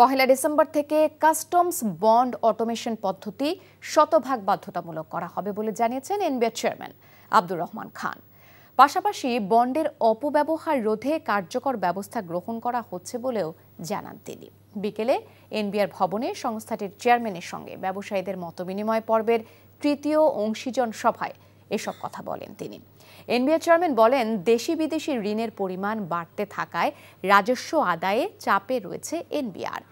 পহেলা December থেকে customs bond automation পদ্ধতি শতভাগ বাধ্যতামূলক করা হবে বলে জানিয়েছেন এনবিআর চেয়ারম্যান আব্দুর রহমান খান। পাশাপাশি বন্ডের অপব্যবহার রোধে কার্যকর ব্যবস্থা গ্রহণ করা হচ্ছে বলেও জানান তিনি। বিকেলে এনবিআর ভবনে সংস্থাটির চেয়ারম্যানের সঙ্গে ব্যবসায়ীদের মতবিনিময় পর্বের তৃতীয় অংশীজন সভায় এসব কথা বলেন তিনি। এনবিআর চেয়ারম্যান বলেন, দেশি বিদেশি ঋণের পরিমাণ বাড়তে থাকায় রাজস্ব আদায়ে চাপে রয়েছে এনবিআর।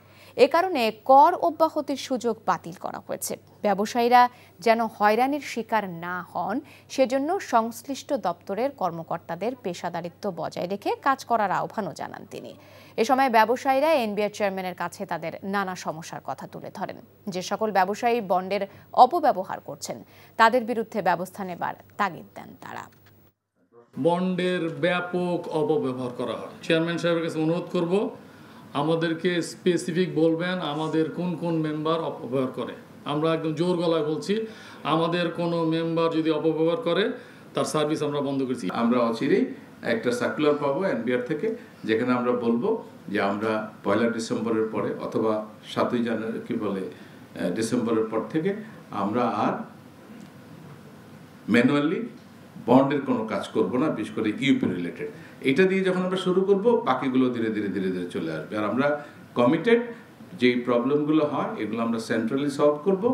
এ কারণে কর অব্যাহতির সুযোগ বাতিল করা হয়েছে। ব্যবসায়ীরা যেন হয়রানির শিকার না হন সেজন্য সংশ্লিষ্ট দপ্তরের কর্মকর্তাদের পেশাদারিত্ব বজায় রেখে কাজ করার আহ্বানও জানান তিনি। এ সময় ব্যবসায়ীরা এনবিআর চেয়ারম্যানের কাছে তাদের নানা সমস্যার কথা তুলে ধরেন। যে সকল ব্যবসায়ী বন্ডের অপব্যবহার করছেন তাদের বিরুদ্ধে ব্যবস্থা নেবার তাগিদ দেন তারা। বন্ডের ব্যাপক অপব্যবহার করা হয়। চেয়ারম্যান সাহেবের কাছে অনুরোধ করব, আমাদেরকে স্পেসিফিক বলবেন আমাদের কোন কোন মেম্বার অপব্যবহার করে। আমরা একদম জোর গলায় বলছি, আমাদের কোনো মেম্বার যদি অপব্যবহার করে তার সার্ভিস আমরা বন্ধ করছি। আমরা অচিরেই একটা সার্কুলার পাবো এনবিআর থেকে, যেখানে আমরা বলবো যে আমরা পয়লা ডিসেম্বরের পরে অথবা 7ই জানুয়ারি ডিসেম্বরের পর থেকে আমরা আর ম্যানুয়ালি বন্ডের কোনো কাজ করব না, বিশেষ করে ইউপি রিলেটেড। এটা দিয়ে যখন আমরা শুরু করব, বাকিগুলো ধীরে ধীরে ধীরে ধীরে চলে আসবে। আর আমরা কমিটেড, যেই প্রবলেমগুলো হয় এগুলো আমরা সেন্ট্রালি সলভ করব।